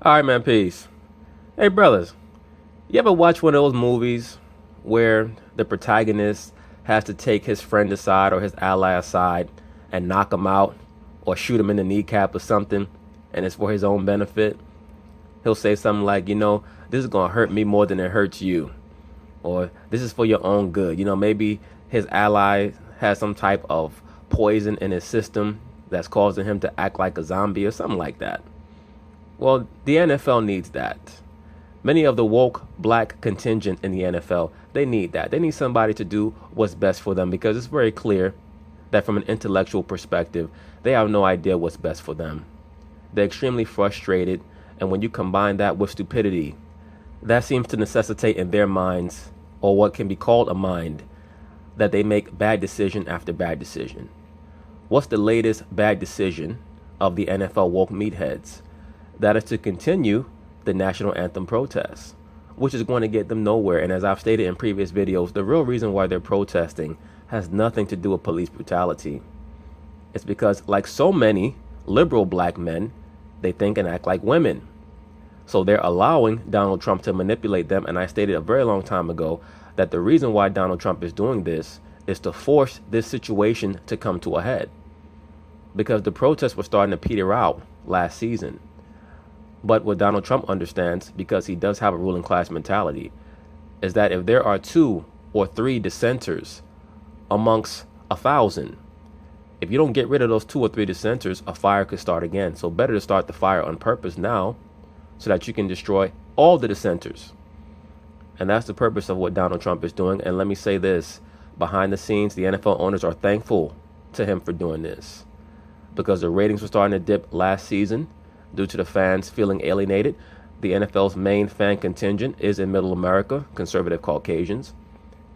All right, man, peace. Hey, brothers, you ever watch one of those movies where the protagonist has to take his friend aside or his ally aside and knock him out or shoot him in the kneecap or something, and it's for his own benefit? He'll say something like, this is going to hurt me more than it hurts you, or this is for your own good. Maybe his ally has some type of poison in his system that's causing him to act like a zombie or something like that. Well, the NFL needs that. Many of the woke black contingent in the NFL, they need that. They need somebody to do what's best for them, because it's very clear that from an intellectual perspective, they have no idea what's best for them. They're extremely frustrated, and when you combine that with stupidity, that seems to necessitate in their minds, or what can be called a mind, that they make bad decision after bad decision. What's the latest bad decision of the NFL woke meatheads? That is to continue the national anthem protests, which is going to get them nowhere. And as I've stated in previous videos, the real reason why they're protesting has nothing to do with police brutality. It's because, like so many liberal black men, they think and act like women. So they're allowing Donald Trump to manipulate them. And I stated a very long time ago that the reason why Donald Trump is doing this is to force this situation to come to a head, because the protests were starting to peter out last season. But what Donald Trump understands, because he does have a ruling class mentality, is that if there are 2 or 3 dissenters amongst 1,000, if you don't get rid of those 2 or 3 dissenters, a fire could start again. So better to start the fire on purpose now so that you can destroy all the dissenters. And that's the purpose of what Donald Trump is doing. And let me say this, behind the scenes, the NFL owners are thankful to him for doing this, because the ratings were starting to dip last season due to the fans feeling alienated. The NFL's main fan contingent is in Middle America, conservative Caucasians.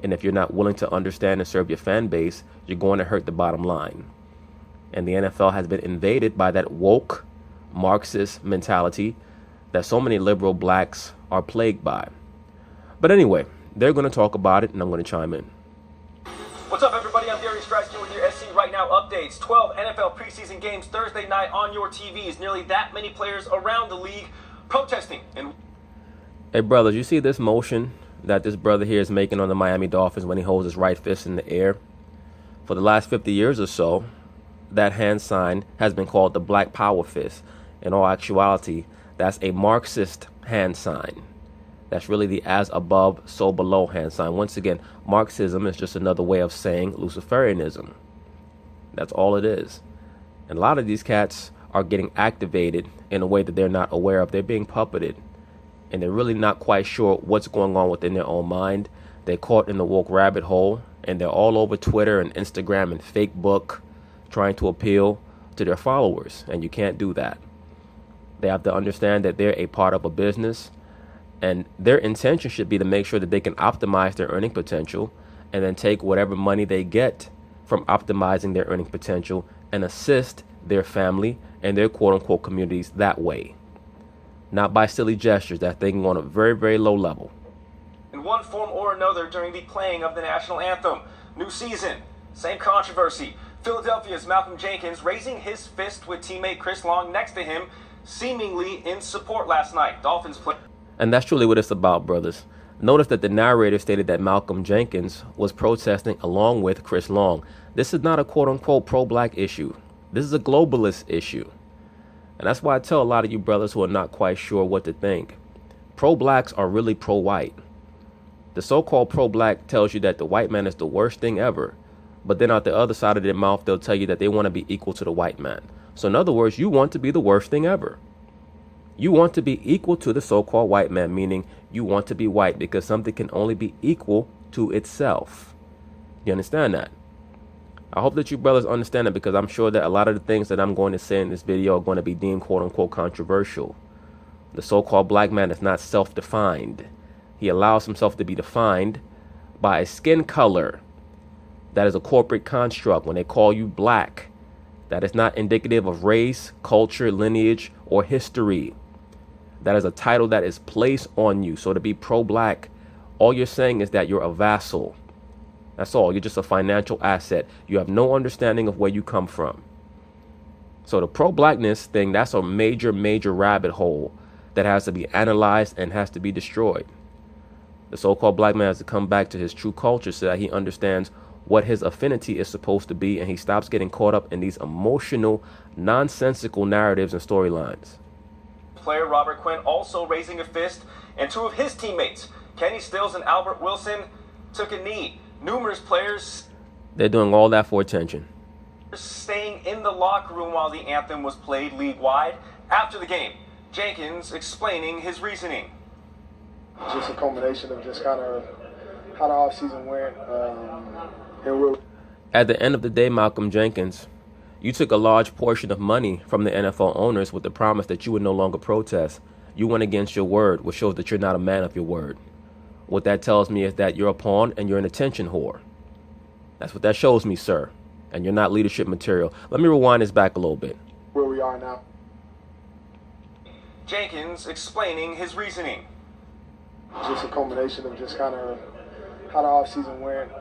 And if you're not willing to understand and serve your fan base, you're going to hurt the bottom line. And the NFL has been invaded by that woke Marxist mentality that so many liberal blacks are plagued by. But anyway, they're going to talk about it, and I'm going to chime in. What's up, everybody? I'm Darius Straczky with your SC Right Now updates. 12 NFL preseason games Thursday night on your TVs. Nearly that many players around the league protesting. Hey, brothers, you see this motion that this brother here is making on the Miami Dolphins when he holds his right fist in the air? For the last 50 years or so, that hand sign has been called the Black Power fist. In all actuality, that's a Marxist hand sign. That's really the as above, so below hand sign. Once again, Marxism is just another way of saying Luciferianism. That's all it is. And a lot of these cats are getting activated in a way that they're not aware of. They're being puppeted, and they're really not quite sure what's going on within their own mind. They're caught in the woke rabbit hole, and they're all over Twitter and Instagram and Facebook trying to appeal to their followers. And you can't do that. They have to understand that they're a part of a business, and their intention should be to make sure that they can optimize their earning potential and then take whatever money they get from optimizing their earning potential and assist their family and their quote-unquote communities that way. Not by silly gestures. They're thinking on a very, very low level. In one form or another during the playing of the national anthem. New season, same controversy. Philadelphia's Malcolm Jenkins raising his fist with teammate Chris Long next to him, seemingly in support last night. Dolphins play. And that's truly what it's about, brothers. Notice that the narrator stated that Malcolm Jenkins was protesting along with Chris Long. This is not a quote-unquote pro-black issue. This is a globalist issue. And that's why I tell a lot of you brothers who are not quite sure what to think. Pro-blacks are really pro-white. The so-called pro-black tells you that the white man is the worst thing ever. But then out the other side of their mouth, they'll tell you that they want to be equal to the white man. So in other words, you want to be the worst thing ever. You want to be equal to the so-called white man, meaning you want to be white because something can only be equal to itself. You understand that? I hope that you brothers understand it, because I'm sure that a lot of the things that I'm going to say in this video are going to be deemed quote-unquote controversial. The so-called black man is not self-defined. He allows himself to be defined by a skin color that is a corporate construct. When they call you black, that is not indicative of race, culture, lineage, or history. That is a title that is placed on you. So to be pro-black, all you're saying is that you're a vassal. That's all. You're just a financial asset. You have no understanding of where you come from. So the pro-blackness thing, that's a major, major rabbit hole that has to be analyzed and has to be destroyed. The so-called black man has to come back to his true culture so that he understands what his affinity is supposed to be, and he stops getting caught up in these emotional, nonsensical narratives and storylines. Player Robert Quinn also raising a fist, and two of his teammates, Kenny Stills and Albert Wilson, took a knee. Numerous players, they're doing all that for attention, staying in the locker room while the anthem was played league-wide. After the game, Jenkins explaining his reasoning. Just a culmination of just kind of how the offseason went. At the end of the day, Malcolm Jenkins, you took a large portion of money from the NFL owners with the promise that you would no longer protest. You went against your word, which shows that you're not a man of your word. What that tells me is that you're a pawn and you're an attention whore. That's what that shows me, sir. And you're not leadership material. Let me rewind this back a little bit. Where we are now. Jenkins explaining his reasoning. Just a culmination of just kind of how the offseason went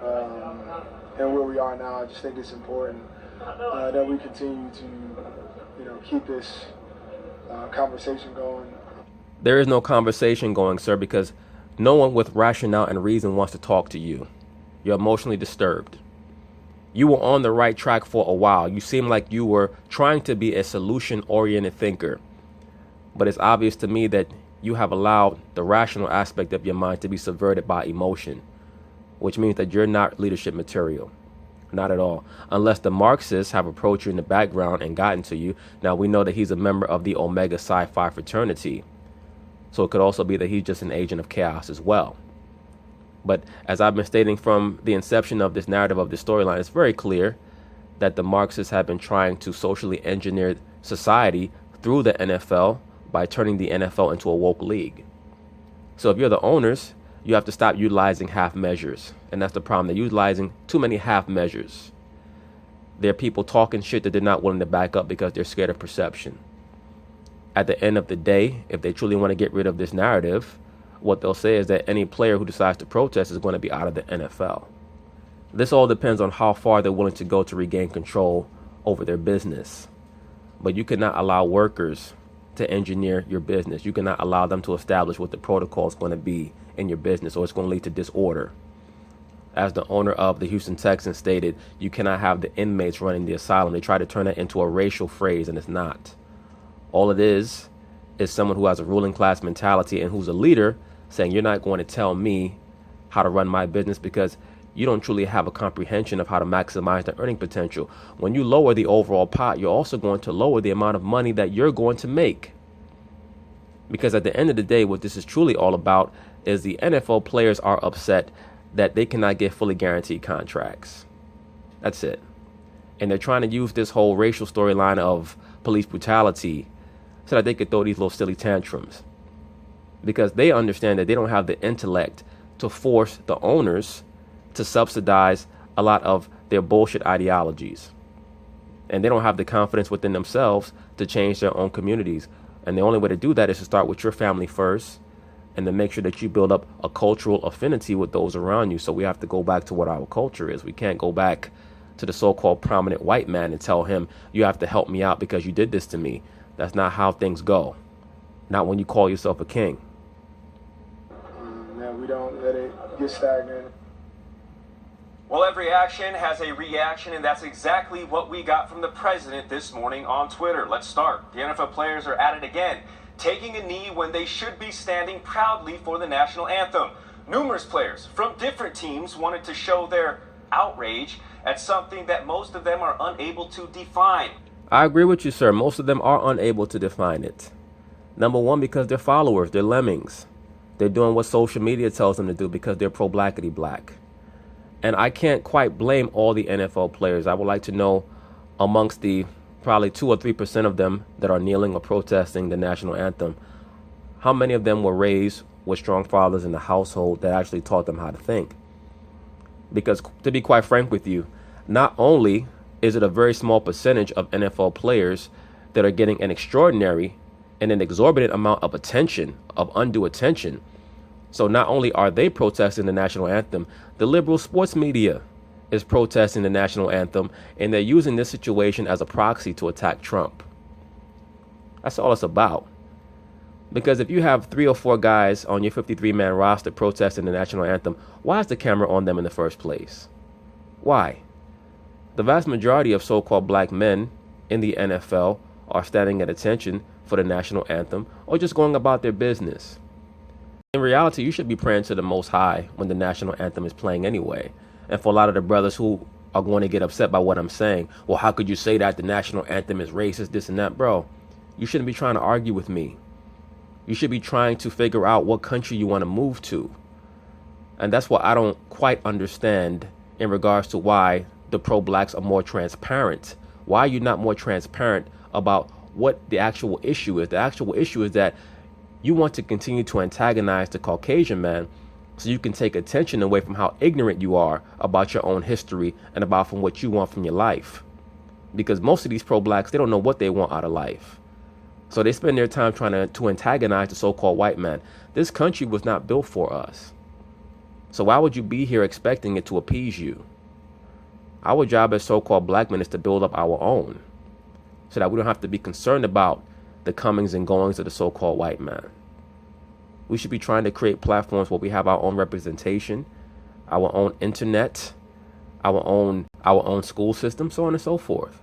and where we are now. I just think it's important that we continue to, keep this conversation going. There is no conversation going, sir, because no one with rationale and reason wants to talk to you. You're emotionally disturbed. You were on the right track for a while. You seem like you were trying to be a solution-oriented thinker. But it's obvious to me that you have allowed the rational aspect of your mind to be subverted by emotion, which means that you're not leadership material. Not at all. Unless the Marxists have approached you in the background and gotten to you. Now, we know that he's a member of the Omega Psi Phi fraternity. So it could also be that he's just an agent of chaos as well. But as I've been stating from the inception of this narrative of this storyline, it's very clear that the Marxists have been trying to socially engineer society through the NFL by turning the NFL into a woke league. So if you're the owners, you have to stop utilizing half measures. And that's the problem. They're utilizing too many half measures. There are people talking shit that they're not willing to back up because they're scared of perception. At the end of the day, if they truly want to get rid of this narrative, what they'll say is that any player who decides to protest is going to be out of the NFL. This all depends on how far they're willing to go to regain control over their business. But you cannot allow workers to engineer your business. You cannot allow them to establish what the protocol is going to be in your business, or it's going to lead to disorder. As the owner of the Houston Texans stated, you cannot have the inmates running the asylum. They try to turn it into a racial phrase, and it's not. All it is someone who has a ruling class mentality and who's a leader saying, you're not going to tell me how to run my business because you don't truly have a comprehension of how to maximize the earning potential. When you lower the overall pot, you're also going to lower the amount of money that you're going to make. Because at the end of the day, what this is truly all about is the NFL players are upset that they cannot get fully guaranteed contracts. That's it. And they're trying to use this whole racial storyline of police brutality so that they could throw these little silly tantrums. Because they understand that they don't have the intellect to force the owners to subsidize a lot of their bullshit ideologies. And they don't have the confidence within themselves to change their own communities. And the only way to do that is to start with your family first and to make sure that you build up a cultural affinity with those around you. So we have to go back to what our culture is. We can't go back to the so-called prominent white man and tell him, you have to help me out because you did this to me. That's not how things go. Not when you call yourself a king. Man, we don't let it get stagnant. Well, every action has a reaction, and that's exactly what we got from the president this morning on Twitter. Let's start. The NFL players are at it again, taking a knee when they should be standing proudly for the national anthem. Numerous players from different teams wanted to show their outrage at something that most of them are unable to define. I agree with you, sir. Most of them are unable to define it. Number one, because they're followers. They're lemmings. They're doing what social media tells them to do because they're pro-blackity black. And I can't quite blame all the NFL players. I would like to know amongst the probably 2 or 3% of them that are kneeling or protesting the national anthem, how many of them were raised with strong fathers in the household that actually taught them how to think? Because to be quite frank with you, not only is it a very small percentage of NFL players that are getting an extraordinary and an exorbitant amount of attention, of undue attention. So not only are they protesting the national anthem, the liberal sports media is protesting the national anthem, and they're using this situation as a proxy to attack Trump. That's all it's about. Because if you have 3 or 4 guys on your 53-man roster protesting the national anthem, why is the camera on them in the first place? Why? The vast majority of so-called black men in the NFL are standing at attention for the national anthem or just going about their business. In reality, you should be praying to the Most High when the national anthem is playing anyway. And for a lot of the brothers who are going to get upset by what I'm saying, well, how could you say that the national anthem is racist, this and that? Bro, you shouldn't be trying to argue with me. You should be trying to figure out what country you want to move to. And that's what I don't quite understand in regards to why the pro-blacks are more transparent. Why are you not more transparent about what the actual issue is? The actual issue is that you want to continue to antagonize the Caucasian man so you can take attention away from how ignorant you are about your own history and about from what you want from your life. Because most of these pro-blacks, they don't know what they want out of life. So they spend their time trying to antagonize the so-called white man. This country was not built for us. So why would you be here expecting it to appease you? Our job as so-called black men is to build up our own so that we don't have to be concerned about the comings and goings of the so-called white man. We should be trying to create platforms where we have our own representation, our own internet, our own school system, so on and so forth.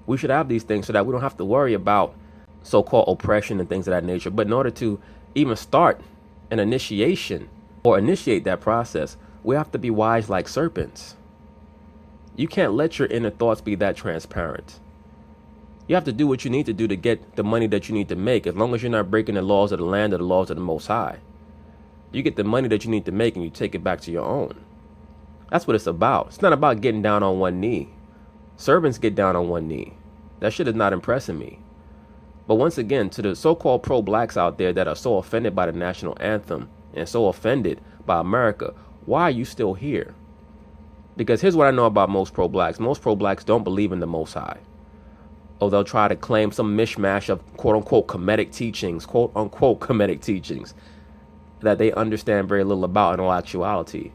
We should have these things so that we don't have to worry about so-called oppression and things of that nature. But in order to even start an initiation or initiate that process, we have to be wise like serpents. You can't let your inner thoughts be that transparent. You have to do what you need to do to get the money that you need to make, as long as you're not breaking the laws of the land or the laws of the Most High. You get the money that you need to make and you take it back to your own. That's what it's about. It's not about getting down on one knee. Servants get down on one knee. That shit is not impressing me. But once again, to the so-called pro-blacks out there that are so offended by the national anthem and so offended by America, why are you still here? Because here's what I know about most pro-blacks. Most pro-blacks don't believe in the Most High. Or they'll try to claim some mishmash of quote-unquote Kemetic teachings, quote-unquote Kemetic teachings, that they understand very little about in all actuality.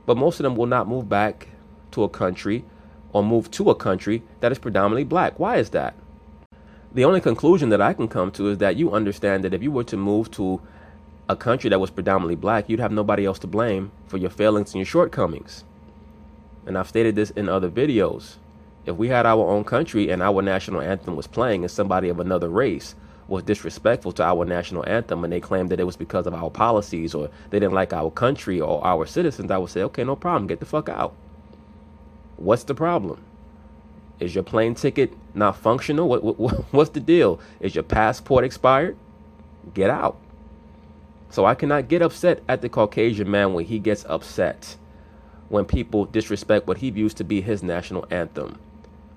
But most of them will not move back to a country or move to a country that is predominantly black. Why is that? The only conclusion that I can come to is that you understand that if you were to move to a country that was predominantly black, you'd have nobody else to blame for your failings and your shortcomings. And I've stated this in other videos. If we had our own country and our national anthem was playing and somebody of another race was disrespectful to our national anthem and they claimed that it was because of our policies or they didn't like our country or our citizens, I would say, okay, no problem, get the fuck out. What's the problem? Is your plane ticket not functional? What's the deal? Is your passport expired? Get out. So I cannot get upset at the Caucasian man when he gets upset when people disrespect what he views to be his national anthem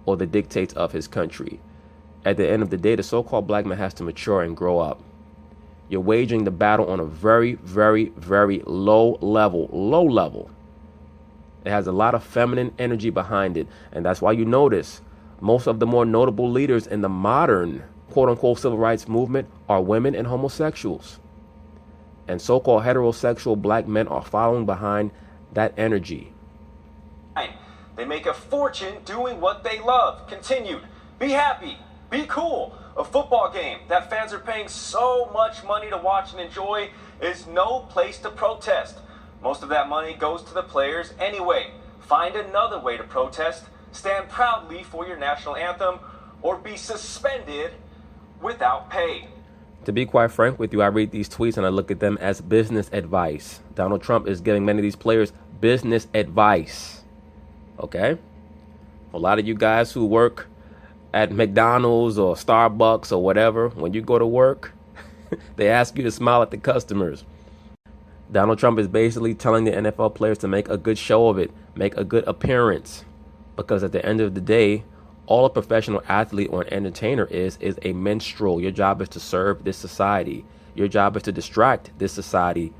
or the dictates of his country. At the end of the day, the so-called black man has to mature and grow up. You're waging the battle on a very, very, very low level. It has a lot of feminine energy behind it. And that's why you notice most of the more notable leaders in the modern quote-unquote civil rights movement are women and homosexuals. And so-called heterosexual black men are following behind that energy. They make a fortune doing what they love. Continued. Be happy. Be cool. A football game that fans are paying so much money to watch and enjoy is no place to protest. Most of that money goes to the players anyway. Find another way to protest. Stand proudly for your national anthem or be suspended without pay. To be quite frank with you, I read these tweets and I look at them as business advice. Donald Trump is giving many of these players business advice. Okay? A lot of you guys who work at McDonald's or Starbucks or whatever, when you go to work, they ask you to smile at the customers. Donald Trump is basically telling the NFL players to make a good show of it, make a good appearance. Because at the end of the day, all a professional athlete or an entertainer is a minstrel. Your job is to serve this society. Your job is to distract this society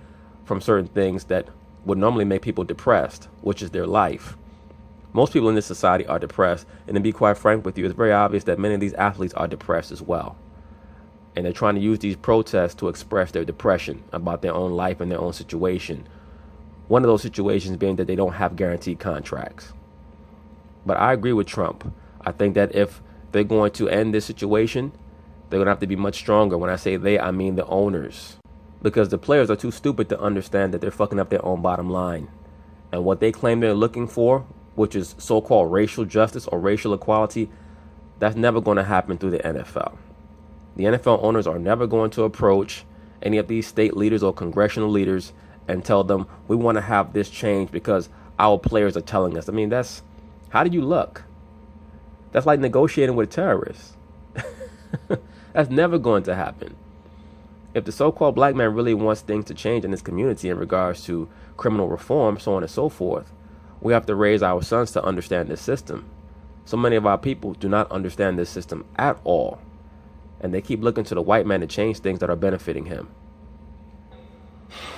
from certain things that would normally make people depressed, which is their life. Most people in this society are depressed. And to be quite frank with you, it's very obvious that many of these athletes are depressed as well. And they're trying to use these protests to express their depression about their own life and their own situation. One of those situations being that they don't have guaranteed contracts. But I agree with Trump. I think that if they're going to end this situation, They're going to have to be much stronger. When I say they, I mean the owners. Because the players are too stupid to understand that they're fucking up their own bottom line. And what they claim they're looking for, which is so-called racial justice or racial equality, that's never going to happen through the NFL. The NFL owners are never going to approach any of these state leaders or congressional leaders and tell them, we want to have this change because our players are telling us. I mean, how do you look? That's like negotiating with terrorists. That's never going to happen. If the so-called black man really wants things to change in this community in regards to criminal reform, so on and so forth, we have to raise our sons to understand this system. So many of our people do not understand this system at all. And they keep looking to the white man to change things that are benefiting him.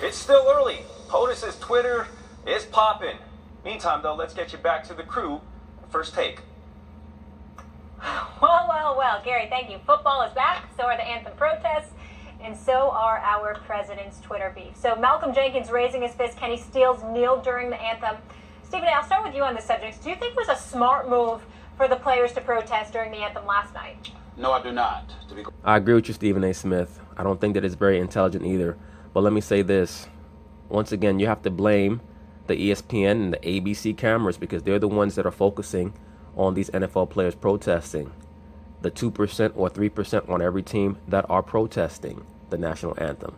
It's still early. POTUS's Twitter is popping. Meantime, though, let's get you back to the crew. First take. Well, Gary, thank you. Football is back, so are the anthem protests, and so are our president's Twitter beef. So Malcolm Jenkins raising his fist, Kenny Stills kneeled during the anthem. Stephen, I'll start with you on this subject. Do you think it was a smart move for the players to protest during the anthem last night? No, I do not. I agree with you, Stephen A. Smith. I don't think that it's very intelligent either. But let me say this. Once again, you have to blame the ESPN and the ABC cameras because they're the ones that are focusing on these NFL players protesting. The 2% or 3% on every team that are protesting the national anthem.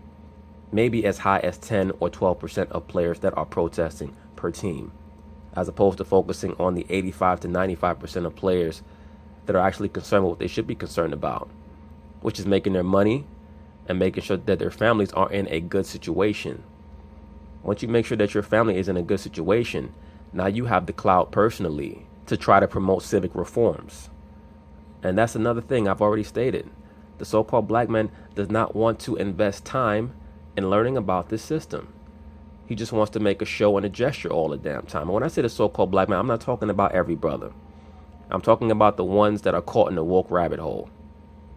Maybe as high as 10 or 12% of players that are protesting per team, as opposed to focusing on the 85 to 95% of players that are actually concerned with what they should be concerned about, which is making their money and making sure that their families are in a good situation. Once you make sure that your family is in a good situation, now you have the clout personally to try to promote civic reforms. And that's another thing I've already stated. The so-called black man does not want to invest time in learning about this system. He just wants to make a show and a gesture all the damn time. And when I say the so-called black man, I'm not talking about every brother. I'm talking about the ones that are caught in the woke rabbit hole.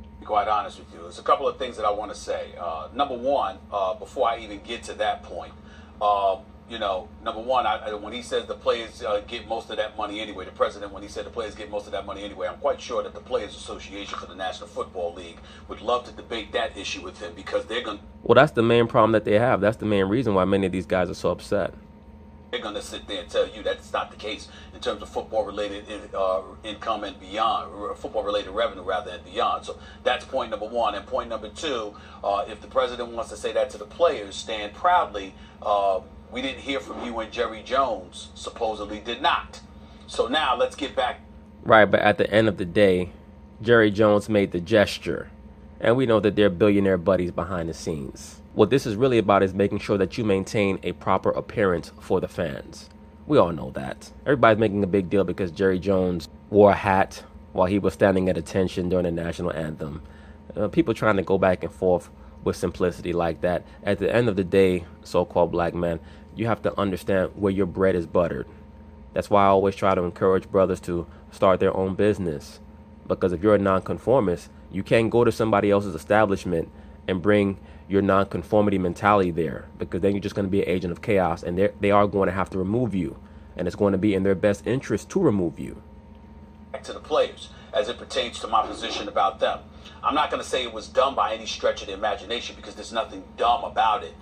To be quite honest with you, there's a couple of things that I want to say. Number one, before I even get to that point, number one, when he says the players get most of that money anyway, the president, when he said the players get most of that money anyway, I'm quite sure that the Players Association for the National Football League would love to debate that issue with him because they're going to... Well, that's the main problem that they have. That's the main reason why many of these guys are so upset. They're going to sit there and tell you that's not the case in terms of football-related income and beyond, football-related revenue rather and beyond. So that's point number one. And point number two, if the president wants to say that to the players, stand proudly. We didn't hear from you and Jerry Jones, supposedly did not. So now let's get back. Right, but at the end of the day, Jerry Jones made the gesture. And we know that they're billionaire buddies behind the scenes. What this is really about is making sure that you maintain a proper appearance for the fans. We all know that. Everybody's making a big deal because Jerry Jones wore a hat while he was standing at attention during the national anthem. People trying to go back and forth with simplicity like that. At the end of the day, so-called black man, you have to understand where your bread is buttered. That's why I always try to encourage brothers to start their own business. Because if you're a nonconformist, you can't go to somebody else's establishment and bring your nonconformity mentality there, because then you're just going to be an agent of chaos, and they are going to have to remove you, and it's going to be in their best interest to remove you. Back to the players as it pertains to my position about them. I'm not going to say it was dumb by any stretch of the imagination because there's nothing dumb about it.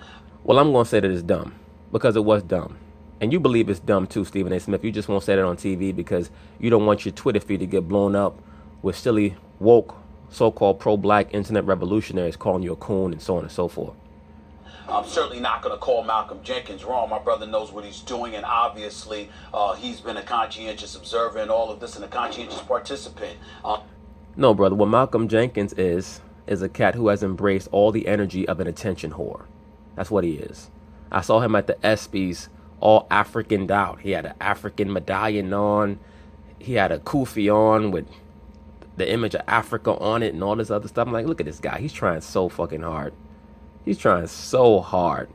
Well, I'm going to say that it's dumb because it was dumb. And you believe it's dumb too, Stephen A. Smith. You just won't say that on TV because you don't want your Twitter feed to get blown up with silly, woke, so-called pro-black internet revolutionaries calling you a coon and so on and so forth. I'm certainly not going to call Malcolm Jenkins wrong. My brother knows what he's doing, and obviously he's been a conscientious observer in all of this and a conscientious participant. No, brother. What Malcolm Jenkins is a cat who has embraced all the energy of an attention whore. That's what he is. I saw him at the ESPYs all Africaned out. He had an African medallion on. He had a kufi on with the image of Africa on it and all this other stuff. I'm like, look at this guy. He's trying so fucking hard. He's trying so hard.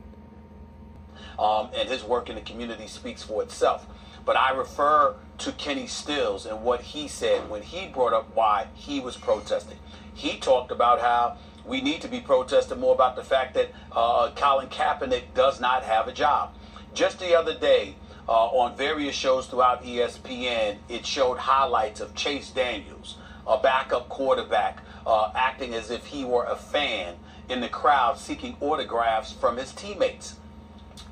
And his work in the community speaks for itself. But I refer to Kenny Stills and what he said when he brought up why he was protesting. He talked about how we need to be protesting more about the fact that Colin Kaepernick does not have a job. Just the other day, on various shows throughout ESPN, it showed highlights of Chase Daniels, a backup quarterback acting as if he were a fan in the crowd seeking autographs from his teammates.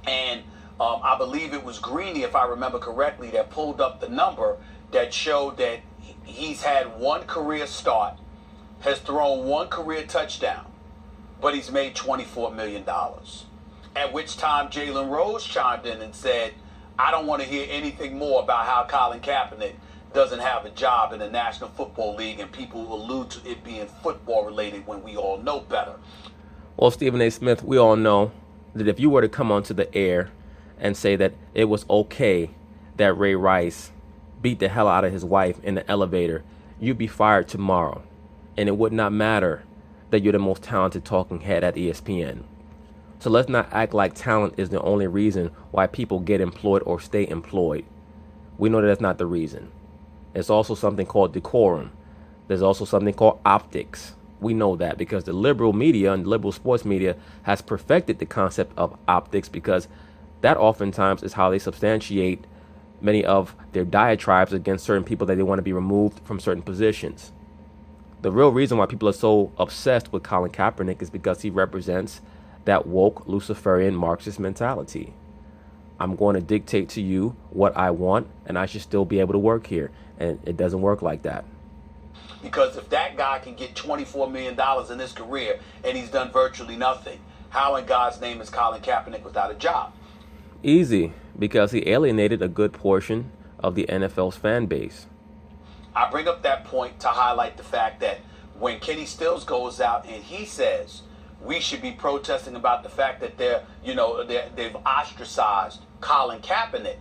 And I believe it was Greeny, if I remember correctly, that pulled up the number that showed that he's had one career start, has thrown one career touchdown, but he's made $24 million. At which time Jalen Rose chimed in and said, I don't want to hear anything more about how Colin Kaepernick doesn't have a job in the National Football League, and people allude to it being football related when we all know better. Well, Stephen A. Smith, we all know that if you were to come onto the air and say that it was okay that Ray Rice beat the hell out of his wife in the elevator, you'd be fired tomorrow. And it would not matter that you're the most talented talking head at ESPN. So let's not act like talent is the only reason why people get employed or stay employed. We know that that's not the reason. There's also something called decorum. There's also something called optics. We know that because the liberal media and liberal sports media has perfected the concept of optics, because that oftentimes is how they substantiate many of their diatribes against certain people that they want to be removed from certain positions. The real reason why people are so obsessed with Colin Kaepernick is because he represents that woke Luciferian Marxist mentality. I'm going to dictate to you what I want, and I should still be able to work here. And it doesn't work like that. Because if that guy can get $24 million in his career and he's done virtually nothing, how in God's name is Colin Kaepernick without a job? Easy, because he alienated a good portion of the NFL's fan base. I bring up that point to highlight the fact that when Kenny Stills goes out and he says we should be protesting about the fact that they've ostracized Colin Kaepernick,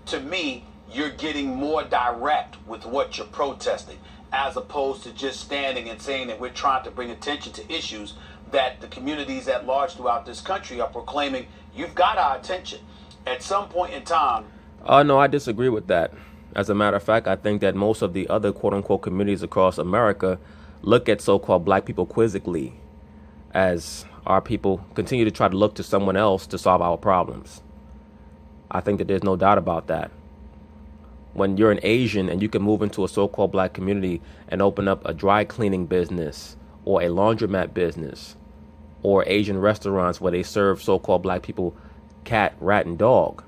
to me, you're getting more direct with what you're protesting, as opposed to just standing and saying that we're trying to bring attention to issues that the communities at large throughout this country are proclaiming, you've got our attention. At some point in time... No, I disagree with that. As a matter of fact, I think that most of the other quote-unquote communities across America look at so-called black people quizzically, as our people continue to try to look to someone else to solve our problems. I think that there's no doubt about that. When you're an Asian and you can move into a so-called black community and open up a dry cleaning business or a laundromat business or Asian restaurants where they serve so-called black people cat, rat, and dog,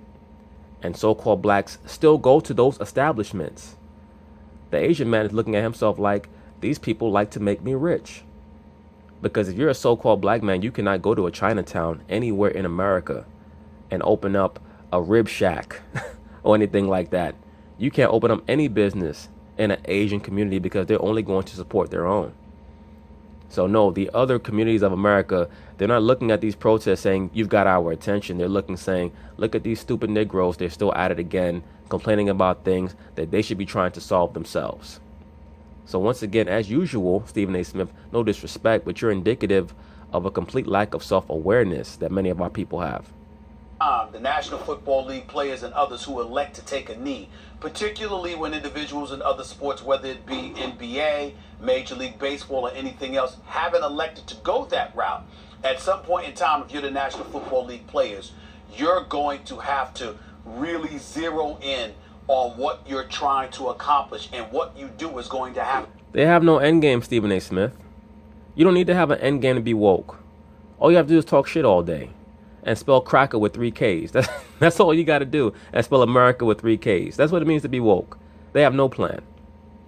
and so-called blacks still go to those establishments, the Asian man is looking at himself like, these people like to make me rich. Because if you're a so-called black man, you cannot go to a Chinatown anywhere in America and open up a rib shack or anything like that. You can't open up any business in an Asian community because they're only going to support their own. So no, the other communities of America, they're not looking at these protests saying, you've got our attention. They're looking saying, look at these stupid Negroes. They're still at it again, complaining about things that they should be trying to solve themselves. So once again, as usual, Stephen A. Smith, no disrespect, but you're indicative of a complete lack of self-awareness that many of our people have. The National Football League players and others who elect to take a knee, particularly when individuals in other sports, whether it be NBA, Major League Baseball, or anything else, haven't elected to go that route. At some point in time, if you're the National Football League players, you're going to have to really zero in on what you're trying to accomplish, and what you do is going to happen. They have no end game, Stephen A. Smith. You don't need to have an end game to be woke. All you have to do is talk shit all day and spell cracker with 3 Ks. That's all you got to do, and spell America with 3 Ks. That's what it means to be woke. They have no plan.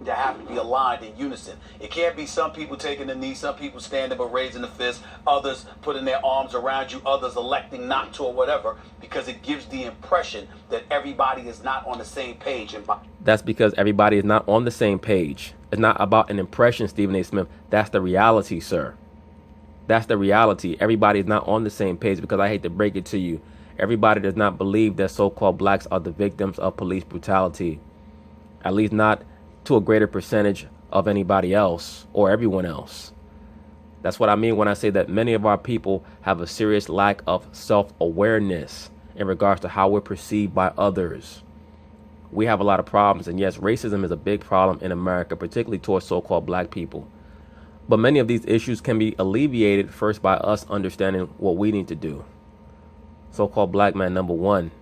To have to be aligned in unison. It can't be some people taking the knee, some people standing but raising the fist, others putting their arms around you, others electing not to, or whatever, because it gives the impression that everybody is not on the same page. And that's because everybody is not on the same page. It's not about an impression, Stephen A. Smith. That's the reality, sir. That's the reality. Everybody is not on the same page, because I hate to break it to you, everybody does not believe that so-called blacks are the victims of police brutality. At least not to a greater percentage of anybody else or everyone else. That's what I mean when I say that many of our people have a serious lack of self-awareness in regards to how we're perceived by others. We have a lot of problems, and yes, racism is a big problem in America, particularly towards so-called black people. But many of these issues can be alleviated first by us understanding what we need to do. So-called black man, number one,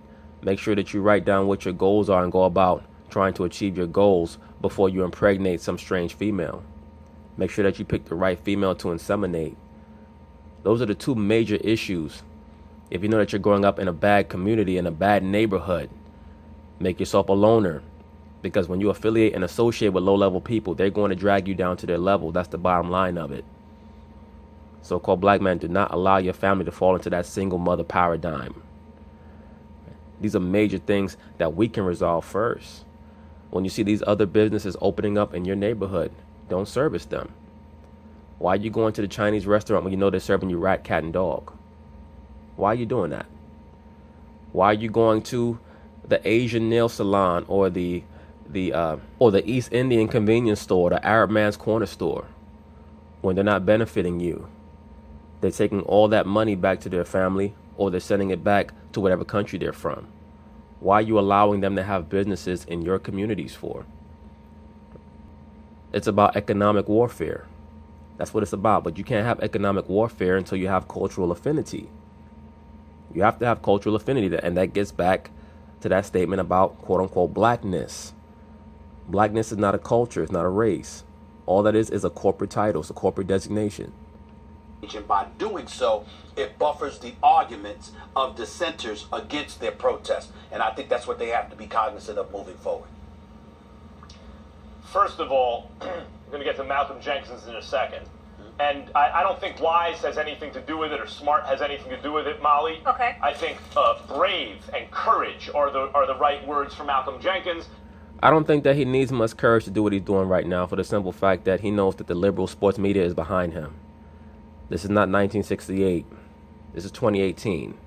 make sure that you write down what your goals are and go about trying to achieve your goals before you impregnate some strange female. Make sure that you pick the right female to inseminate. Those are the two major issues. If you know that you're growing up in a bad community, in a bad neighborhood, make yourself a loner. Because when you affiliate and associate with low-level people, they're going to drag you down to their level. That's the bottom line of it. So-called black men, do not allow your family to fall into that single mother paradigm. These are major things that we can resolve first. When you see these other businesses opening up in your neighborhood, don't service them. Why are you going to the Chinese restaurant when you know they're serving you rat, cat, and dog? Why are you doing that? Why are you going to the Asian nail salon or the East Indian convenience store, the Arab man's corner store, when they're not benefiting you? They're taking all that money back to their family, or they're sending it back to whatever country they're from. Why are you allowing them to have businesses in your communities for? It's about economic warfare. That's what it's about. But you can't have economic warfare until you have cultural affinity. You have to have cultural affinity, and that gets back to that statement about quote-unquote blackness. Blackness is not a culture. It's not a race. All that is a corporate title. It's a corporate designation. And by doing so, it buffers the arguments of dissenters against their protest. And I think that's what they have to be cognizant of moving forward. First of all, I'm going to get to Malcolm Jenkins in a second. And I don't think wise has anything to do with it or smart has anything to do with it, Molly. Okay. I think brave and courage are the right words for Malcolm Jenkins. I don't think that he needs much courage to do what he's doing right now, for the simple fact that he knows that the liberal sports media is behind him. This is not 1968. This is 2018.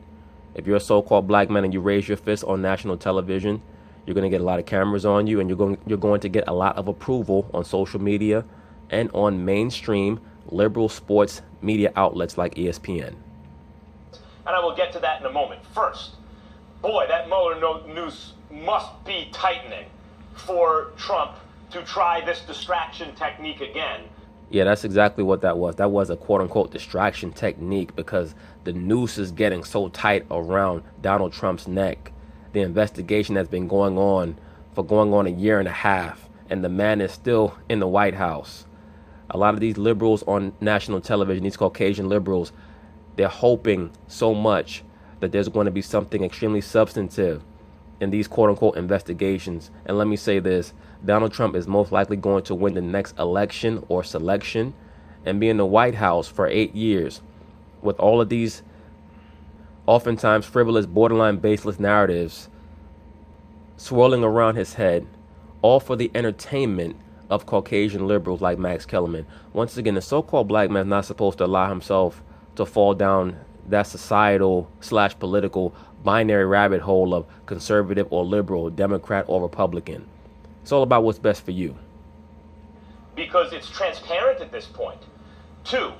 If you're a so-called black man and you raise your fist on national television, you're going to get a lot of cameras on you, and you're going to get a lot of approval on social media and on mainstream liberal sports media outlets like ESPN. And I will get to that in a moment. First, boy, that Mueller noose must be tightening for Trump to try this distraction technique again. Yeah, that's exactly what that was. That was a quote-unquote distraction technique because the noose is getting so tight around Donald Trump's neck. The investigation has been going on a year and a half, and the man is still in the White House. A lot of these liberals on national television, these Caucasian liberals, they're hoping so much that there's going to be something extremely substantive in these quote-unquote investigations. And let me say this, Donald Trump is most likely going to win the next election or selection and be in the White House for 8 years with all of these oftentimes frivolous, borderline baseless narratives swirling around his head, all for the entertainment of Caucasian liberals like Max Kellerman. Once again, the so-called black man is not supposed to allow himself to fall down that societal / political binary rabbit hole of conservative or liberal, Democrat or Republican. It's all about what's best for you. Because it's transparent at this point. 2,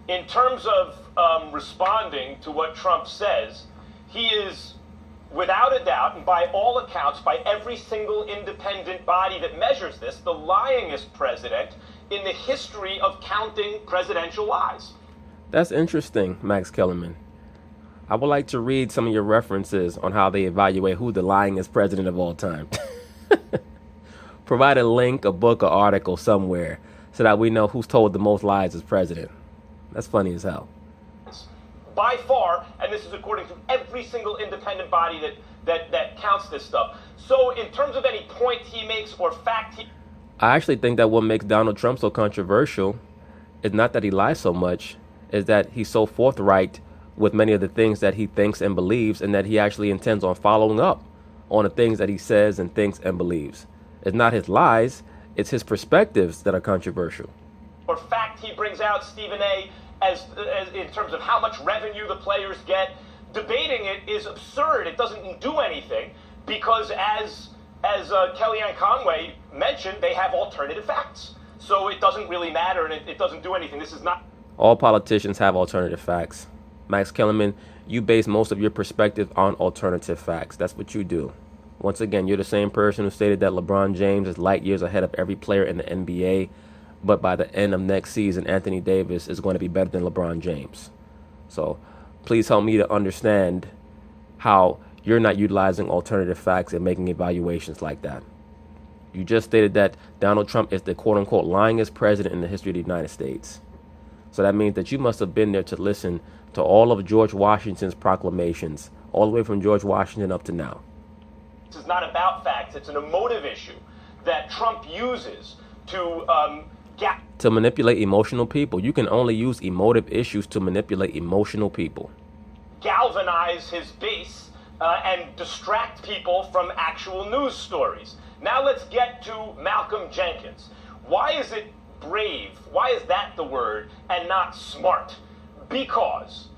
in terms of responding to what Trump says, he is, without a doubt, and by all accounts, by every single independent body that measures this, the lyingest president in the history of counting presidential lies. That's interesting, Max Kellerman. I would like to read some of your references on how they evaluate who the lyingest president of all time. Provide a link, a book, or article somewhere so that we know who's told the most lies as president. That's funny as hell. By far, and this is according to every single independent body that counts this stuff. So in terms of any point he makes or fact I actually think that what makes Donald Trump so controversial is not that he lies so much, is that he's so forthright with many of the things that he thinks and believes, and that he actually intends on following up on the things that he says and thinks and believes. It's not his lies, it's his perspectives that are controversial. or fact he brings out, Stephen A., as in terms of how much revenue the players get. Debating it is absurd. It doesn't do anything because, as Kellyanne Conway mentioned, they have alternative facts. So it doesn't really matter, and it doesn't do anything. This is not... All politicians have alternative facts. Max Kellerman, you base most of your perspective on alternative facts. That's what you do. Once again, you're the same person who stated that LeBron James is light years ahead of every player in the NBA, but by the end of next season, Anthony Davis is going to be better than LeBron James. So please help me to understand how you're not utilizing alternative facts and making evaluations like that. You just stated that Donald Trump is the quote-unquote lyingest president in the history of the United States. So that means that you must have been there to listen to all of George Washington's proclamations, all the way from George Washington up to now. This is not about facts. It's an emotive issue that Trump uses to to manipulate emotional people. You can only use emotive issues to manipulate emotional people. Galvanize his base and distract people from actual news stories. Now let's get to Malcolm Jenkins. Why is it brave? Why is that the word and not smart? Because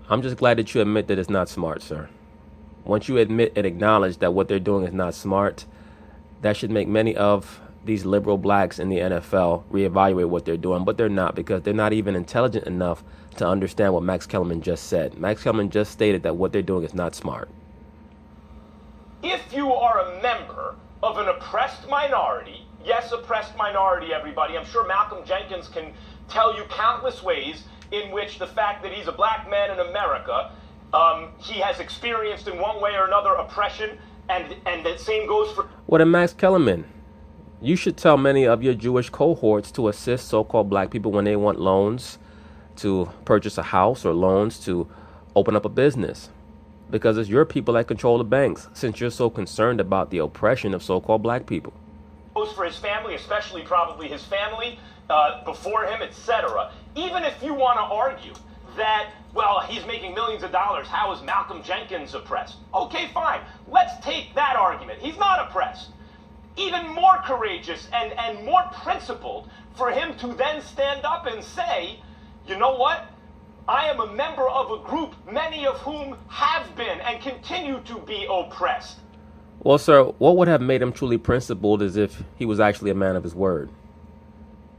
I'm just glad that you admit that it's not smart, sir. Once you admit and acknowledge that what they're doing is not smart, that should make many of these liberal blacks in the NFL reevaluate what they're doing, but they're not, because they're not even intelligent enough to understand what Max Kellerman just said. Max Kellerman just stated that what they're doing is not smart. if you are a member of an oppressed minority, yes, oppressed minority, everybody, I'm sure Malcolm Jenkins can tell you countless ways in which the fact that he's a black man in America, he has experienced in one way or another oppression, and the same goes for... Well, then, Max Kellerman, you should tell many of your Jewish cohorts to assist so-called black people when they want loans to purchase a house or loans to open up a business, because it's your people that control the banks, since you're so concerned about the oppression of so-called black people. Goes for his family, especially probably his family before him, etc. Even if you want to argue that, well, he's making millions of dollars, how is Malcolm Jenkins oppressed? Okay, fine. Let's take that argument. He's not oppressed. Even more courageous and more principled for him to then stand up and say, you know what? I am a member of a group, many of whom have been and continue to be oppressed. Well, sir, what would have made him truly principled is if he was actually a man of his word.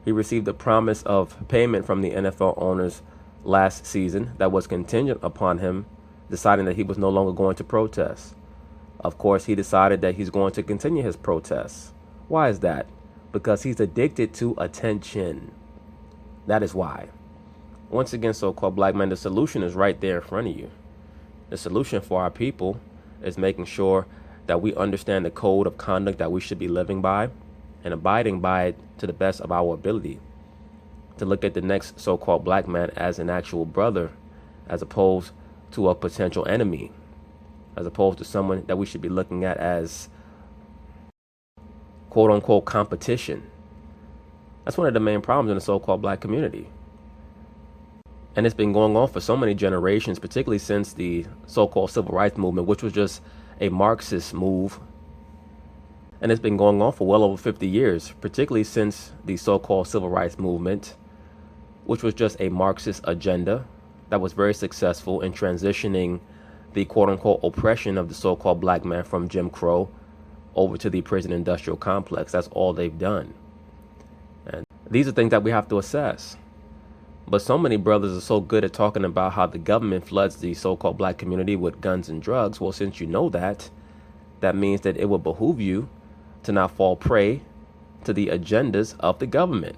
He received a promise of payment from the NFL owners last season that was contingent upon him deciding that he was no longer going to protest. Of course, he decided that he's going to continue his protests. Why is that? Because he's addicted to attention. That is why. Once again, so-called black men, the solution is right there in front of you. The solution for our people is making sure that we understand the code of conduct that we should be living by and abiding by it to the best of our ability. To look at the next so-called black man as an actual brother, as opposed to a potential enemy, as opposed to someone that we should be looking at as quote-unquote competition. That's one of the main problems in the so-called black community. And it's been going on for so many generations, particularly since the so-called civil rights movement, which was just a Marxist move. And it's been going on for well over 50 years, particularly since the so-called civil rights movement, which was just a Marxist agenda that was very successful in transitioning the quote-unquote oppression of the so-called black man from Jim Crow over to the prison industrial complex. That's all they've done. And these are things that we have to assess. But so many brothers are so good at talking about how the government floods the so-called black community with guns and drugs. Well, since you know that, that means that it will behoove you to not fall prey to the agendas of the government.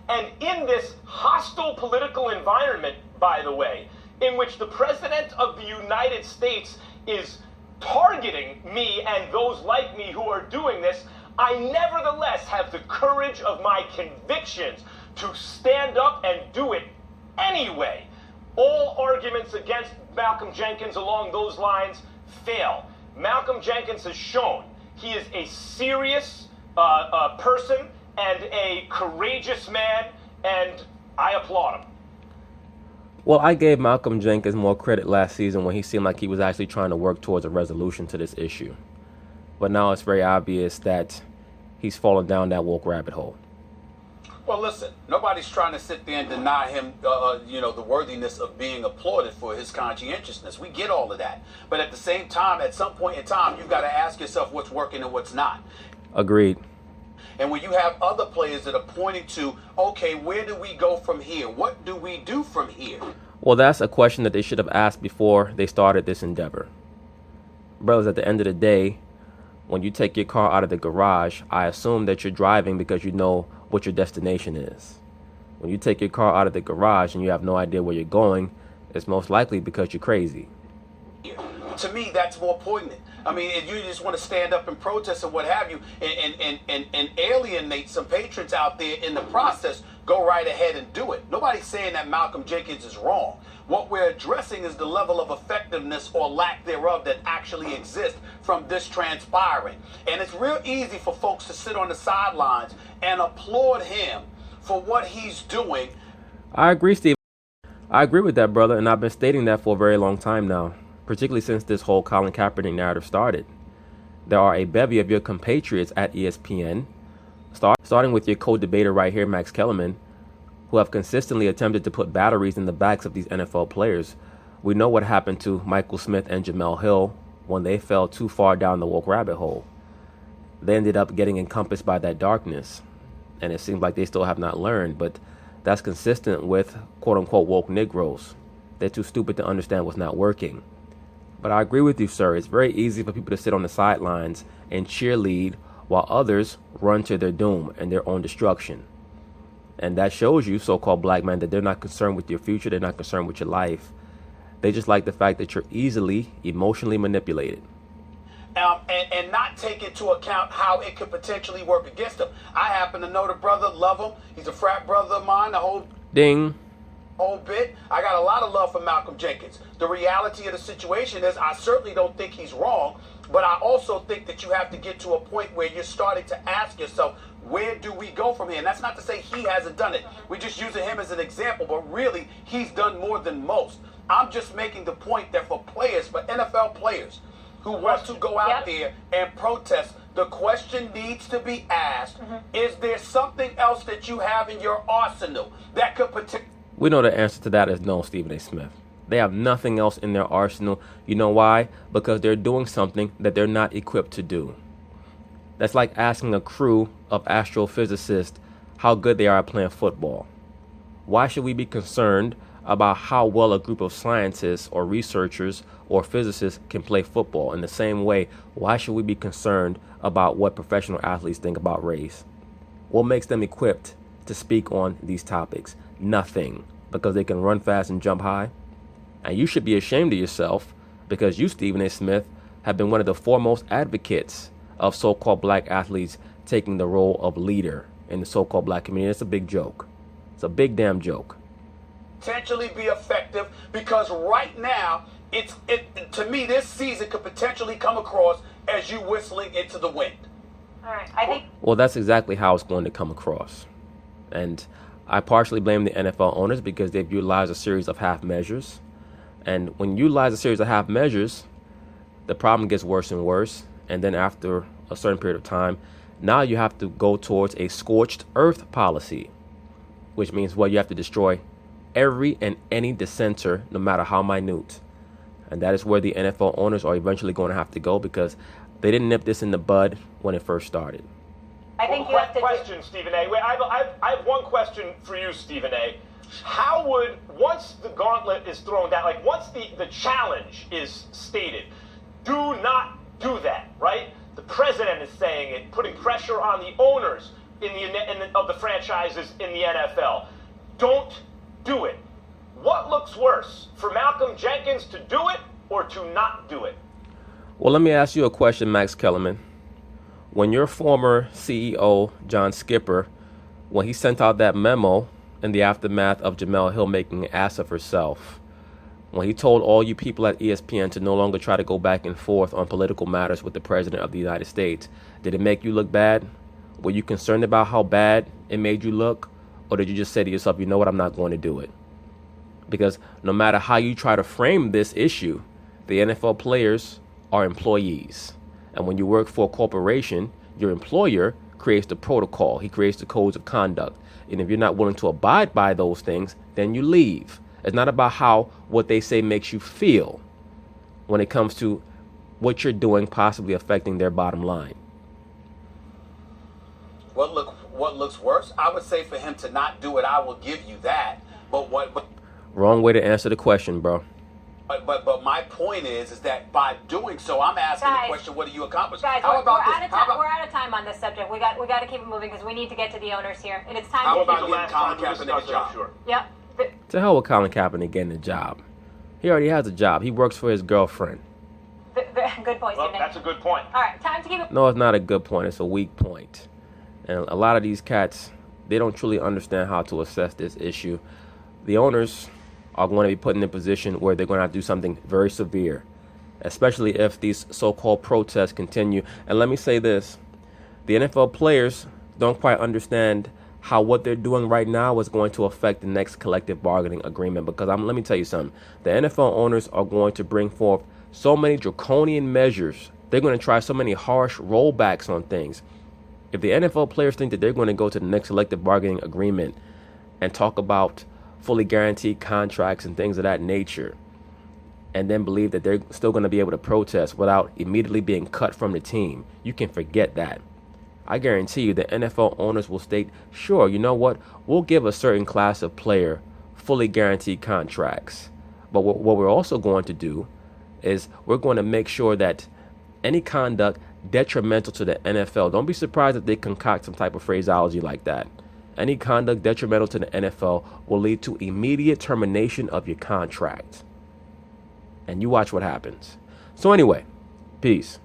And in this hostile political environment, by the way, in which the President of the United States is targeting me and those like me who are doing this, I nevertheless have the courage of my convictions to stand up and do it anyway. All arguments against Malcolm Jenkins along those lines fail. Malcolm Jenkins has shown he is a serious person and a courageous man, and I applaud him. Well, I gave Malcolm Jenkins more credit last season when he seemed like he was actually trying to work towards a resolution to this issue. But now it's very obvious that he's fallen down that woke rabbit hole. Well, listen, nobody's trying to sit there and deny him, the worthiness of being applauded for his conscientiousness. We get all of that. But at the same time, at some point in time, you've got to ask yourself what's working and what's not. Agreed. And when you have other players that are pointing to, okay, where do we go from here? What do we do from here? Well, that's a question that they should have asked before they started this endeavor. Brothers, at the end of the day, when you take your car out of the garage, I assume that you're driving because you know what your destination is. When you take your car out of the garage and you have no idea where you're going, it's most likely because you're crazy. To me, that's more poignant. I mean, if you just want to stand up and protest and what have you, and alienate some patrons out there in the process, go right ahead and do it. Nobody's saying that Malcolm Jenkins is wrong. What we're addressing is the level of effectiveness or lack thereof that actually exists from this transpiring. And it's real easy for folks to sit on the sidelines and applaud him for what he's doing. I agree, Steve. I agree with that, brother, and I've been stating that for a very long time now, particularly since this whole Colin Kaepernick narrative started. There are a bevy of your compatriots at ESPN, starting with your co-debater right here, Max Kellerman, who have consistently attempted to put batteries in the backs of these NFL players. We know what happened to Michael Smith and Jamel Hill when they fell too far down the woke rabbit hole. They ended up getting encompassed by that darkness, and it seems like they still have not learned, but that's consistent with quote-unquote woke Negroes. They're too stupid to understand what's not working. But I agree with you, sir. It's very easy for people to sit on the sidelines and cheerlead while others run to their doom and their own destruction. And that shows you, so-called black men, that they're not concerned with your future. They're not concerned with your life. They just like the fact that you're easily emotionally manipulated. And not take into account how it could potentially work against them. I happen to know the brother, love him. He's a frat brother of mine, the whole bit. I got a lot of love for Malcolm Jenkins. The reality of the situation is I certainly don't think he's wrong, but I also think that you have to get to a point where you're starting to ask yourself, where do we go from here? And that's not to say he hasn't done it. We're just using him as an example, but really he's done more than most. I'm just making the point that for players, for NFL players who want to go out there and protest, the question needs to be asked, is there something else that you have in your arsenal that could potentially... We know the answer to that is no, Stephen A. Smith. They have nothing else in their arsenal. You know why? Because they're doing something that they're not equipped to do. That's like asking a crew of astrophysicists how good they are at playing football. Why should we be concerned about how well a group of scientists or researchers or physicists can play football? In the same way, why should we be concerned about what professional athletes think about race? What makes them equipped to speak on these topics? Nothing, because they can run fast and jump high. And you should be ashamed of yourself because you, Stephen A. Smith, have been one of the foremost advocates of so-called black athletes taking the role of leader in the so-called black community. It's a big joke. It's a big damn joke. Potentially be effective, because right now, to me, this season could potentially come across as you whistling into the wind. All right, I think... Well, that's exactly how it's going to come across. And I partially blame the NFL owners because they've utilized a series of half measures. And when you utilize a series of half measures, the problem gets worse and worse. And then after a certain period of time, now you have to go towards a scorched earth policy, which means, well, you have to destroy every and any dissenter, no matter how minute. And that is where the NFL owners are eventually going to have to go because they didn't nip this in the bud when it first started. I think you have to... Question, Stephen A. Wait, I have one question for you, Stephen A. How would, once the gauntlet is thrown down, like once the challenge is stated, do not do that, right? The president is saying it, putting pressure on the owners of the franchises in the NFL. Don't do it. What looks worse, for Malcolm Jenkins to do it or to not do it? Well, let me ask you a question, Max Kellerman. When your former CEO, John Skipper, when he sent out that memo in the aftermath of Jamel Hill making an ass of herself, when he told all you people at ESPN to no longer try to go back and forth on political matters with the President of the United States, did it make you look bad? Were you concerned about how bad it made you look? Or did you just say to yourself, you know what, I'm not going to do it? Because no matter how you try to frame this issue, the NFL players are employees. And when you work for a corporation, your employer creates the protocol. He creates the codes of conduct. And if you're not willing to abide by those things, then you leave. It's not about what they say makes you feel when it comes to what you're doing possibly affecting their bottom line. What looks worse? I would say for him to not do it, I will give you that. But wrong way to answer the question, bro. But my point is that by doing so, I'm asking the question: what do you accomplish? Guys, How about we're this? We're out of time on this subject. We got to keep it moving because we need to get to the owners here, and it's time. How to about getting Colin Kaepernick a job? Sure. Yep. To hell with Colin Kaepernick getting a job. He already has a job. He works for his girlfriend. The Good point, Well, Stephen A. that's a good point. All right, time to keep it. No, it's not a good point. It's a weak point. And a lot of these cats, they don't truly understand how to assess this issue. The owners are going to be put in a position where they're going to have to do something very severe, especially if these so-called protests continue. And let me say this. The NFL players don't quite understand how what they're doing right now is going to affect the next collective bargaining agreement. Because let me tell you something. The NFL owners are going to bring forth so many draconian measures. They're going to try so many harsh rollbacks on things. If the NFL players think that they're going to go to the next collective bargaining agreement and talk about fully guaranteed contracts and things of that nature, and then believe that they're still going to be able to protest without immediately being cut from the team, you can forget that. I guarantee you the NFL owners will state, sure, you know what, we'll give a certain class of player fully guaranteed contracts. But what we're also going to do is we're going to make sure that any conduct detrimental to the NFL, don't be surprised if they concoct some type of phraseology like that. Any conduct detrimental to the NFL will lead to immediate termination of your contract. And you watch what happens. So anyway, peace.